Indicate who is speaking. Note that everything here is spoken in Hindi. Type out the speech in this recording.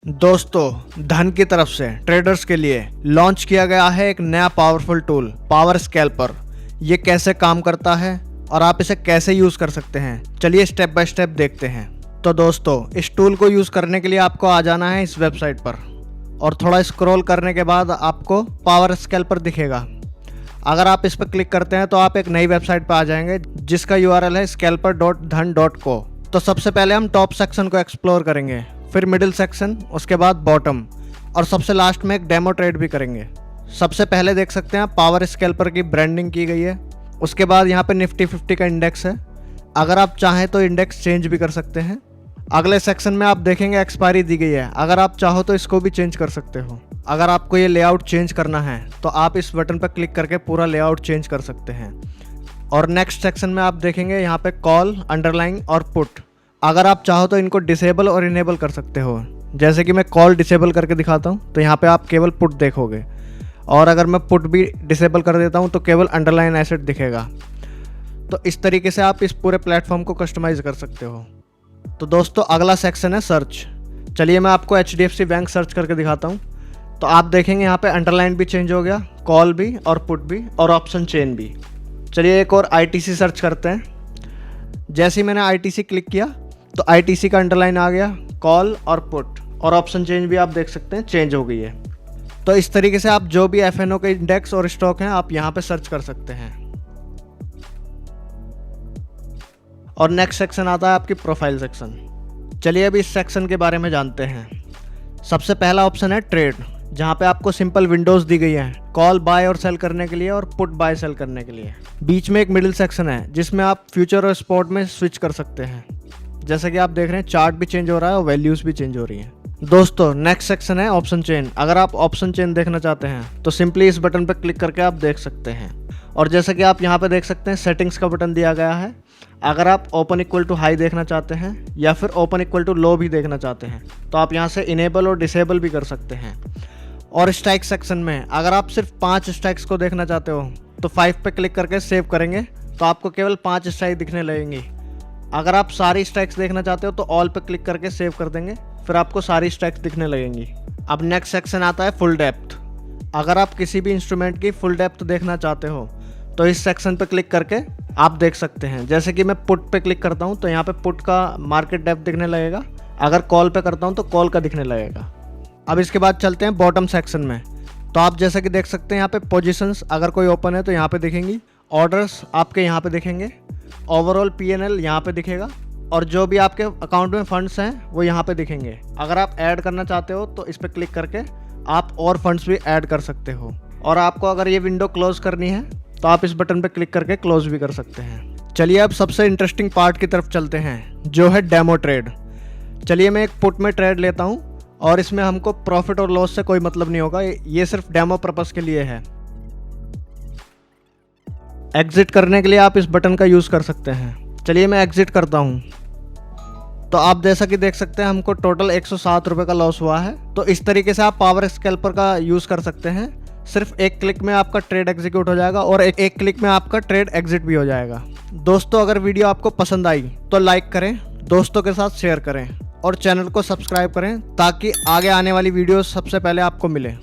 Speaker 1: दोस्तों, धन की तरफ से ट्रेडर्स के लिए लॉन्च किया गया है एक नया पावरफुल टूल पावर स्कैल्पर। ये कैसे काम करता है और आप इसे कैसे यूज़ कर सकते हैं, चलिए स्टेप बाय स्टेप देखते हैं। तो दोस्तों, इस टूल को यूज़ करने के लिए आपको आ जाना है इस वेबसाइट पर और थोड़ा स्क्रॉल करने के बाद आपको पावर स्कैल्पर दिखेगा। अगर आप इस पर क्लिक करते हैं तो आप एक नई वेबसाइट पर आ जाएंगे जिसका URL है scalper.dhan.co। तो सबसे पहले हम टॉप सेक्शन को एक्सप्लोर करेंगे, फिर मिडिल सेक्शन, उसके बाद बॉटम और सबसे लास्ट में एक डेमो ट्रेड भी करेंगे। सबसे पहले देख सकते हैं पावर स्कैल्पर की ब्रांडिंग की गई है। उसके बाद यहाँ पे निफ्टी 50 का इंडेक्स है। अगर आप चाहें तो इंडेक्स चेंज भी कर सकते हैं। अगले सेक्शन में आप देखेंगे एक्सपायरी दी गई है। अगर आप चाहो तो इसको भी चेंज कर सकते हो। अगर आपको ये लेआउट चेंज करना है तो आप इस बटन पर क्लिक करके पूरा लेआउट चेंज कर सकते हैं। और नेक्स्ट सेक्शन में आप देखेंगे यहाँ पे कॉल, अंडरलाइन और पुट। अगर आप चाहो तो इनको डिसेबल और इनेबल कर सकते हो। जैसे कि मैं कॉल डिसेबल करके दिखाता हूँ तो यहाँ पे आप केवल पुट देखोगे, और अगर मैं पुट भी डिसेबल कर देता हूँ तो केवल अंडरलाइन एसेट दिखेगा। तो इस तरीके से आप इस पूरे प्लेटफॉर्म को कस्टमाइज कर सकते हो। तो दोस्तों, अगला सेक्शन है सर्च। चलिए मैं आपको HDFC बैंक सर्च करके दिखाता हूँ। तो आप देखेंगे यहाँ पे अंडरलाइन भी चेंज हो गया, कॉल भी और पुट भी और ऑप्शन चेन भी। चलिए एक और ITC सर्च करते हैं। जैसे ही मैंने ITC क्लिक किया तो ITC का अंडरलाइन आ गया, कॉल और पुट और ऑप्शन चेंज भी आप देख सकते हैं चेंज हो गई है। तो इस तरीके से आप जो भी FNO के इंडेक्स और स्टॉक हैं आप यहाँ पे सर्च कर सकते हैं। और नेक्स्ट सेक्शन आता है आपकी प्रोफाइल सेक्शन। चलिए अभी इस सेक्शन के बारे में जानते हैं। सबसे पहला ऑप्शन है ट्रेड, जहाँ पे आपको सिंपल विंडोज दी गई है कॉल बाय और सेल करने के लिए और पुट बाय सेल करने के लिए। बीच में एक मिडिल सेक्शन है जिसमें आप फ्यूचर और स्पॉट में स्विच कर सकते हैं। जैसा कि आप देख रहे हैं चार्ट भी चेंज हो रहा है और वैल्यूज भी चेंज हो रही हैं। दोस्तों, नेक्स्ट सेक्शन है ऑप्शन चेन। अगर आप ऑप्शन चेन देखना चाहते हैं तो सिंपली इस बटन पर क्लिक करके आप देख सकते हैं। और जैसा कि आप यहाँ पे देख सकते हैं सेटिंग्स का बटन दिया गया है। अगर आप ओपन इक्वल टू हाई देखना चाहते हैं या फिर ओपन इक्वल टू लो भी देखना चाहते हैं तो आप यहाँ से इनेबल और डिसेबल भी कर सकते हैं। और स्ट्राइक सेक्शन में अगर आप सिर्फ 5 स्ट्राइक्स को देखना चाहते हो तो 5 पे क्लिक करके सेव करेंगे तो आपको केवल 5 स्ट्राइक दिखने लगेंगी। अगर आप सारी स्ट्राइक्स देखना चाहते हो तो ऑल पे क्लिक करके सेव कर देंगे, फिर आपको सारी स्ट्राइक्स दिखने लगेंगी। अब नेक्स्ट सेक्शन आता है फुल डेप्थ। अगर आप किसी भी इंस्ट्रूमेंट की फुल डेप्थ देखना चाहते हो तो इस सेक्शन पे क्लिक करके आप देख सकते हैं। जैसे कि मैं पुट पे क्लिक करता हूँ तो यहाँ पे पुट का मार्केट डेप्थ दिखने लगेगा। अगर कॉल पे करता हूँ तो कॉल का दिखने लगेगा। अब इसके बाद चलते हैं बॉटम सेक्शन में। तो आप जैसा कि देख सकते हैं यहाँ पे पोजीशंस अगर कोई ओपन है तो यहाँ पे दिखेंगी, ऑर्डर्स आपके यहाँ पे दिखेंगे, ओवरऑल PNL यहाँ पे दिखेगा और जो भी आपके अकाउंट में फंड्स हैं वो यहाँ पे दिखेंगे। अगर आप ऐड करना चाहते हो तो इस पर क्लिक करके आप और फंड्स भी ऐड कर सकते हो। और आपको अगर ये विंडो क्लोज करनी है तो आप इस बटन पे क्लिक करके क्लोज भी कर सकते हैं। चलिए अब सबसे इंटरेस्टिंग पार्ट की तरफ चलते हैं जो है डेमो ट्रेड। चलिए मैं एक पुट में ट्रेड लेता हूँ और इसमें हमको प्रॉफिट और लॉस से कोई मतलब नहीं होगा, ये सिर्फ डेमो पर्पस के लिए है। एग्जिट करने के लिए आप इस बटन का यूज़ कर सकते हैं। चलिए मैं एग्जिट करता हूँ। तो आप जैसा कि देख सकते हैं हमको टोटल 107 रुपये का लॉस हुआ है। तो इस तरीके से आप पावर स्कैल्पर का यूज़ कर सकते हैं। सिर्फ एक क्लिक में आपका ट्रेड एग्जीक्यूट हो जाएगा और एक क्लिक में आपका ट्रेड एग्जिट भी हो जाएगा। दोस्तों, अगर वीडियो आपको पसंद आई तो लाइक करें, दोस्तों के साथ शेयर करें और चैनल को सब्सक्राइब करें ताकि आगे आने वाली वीडियो सबसे पहले आपको मिले।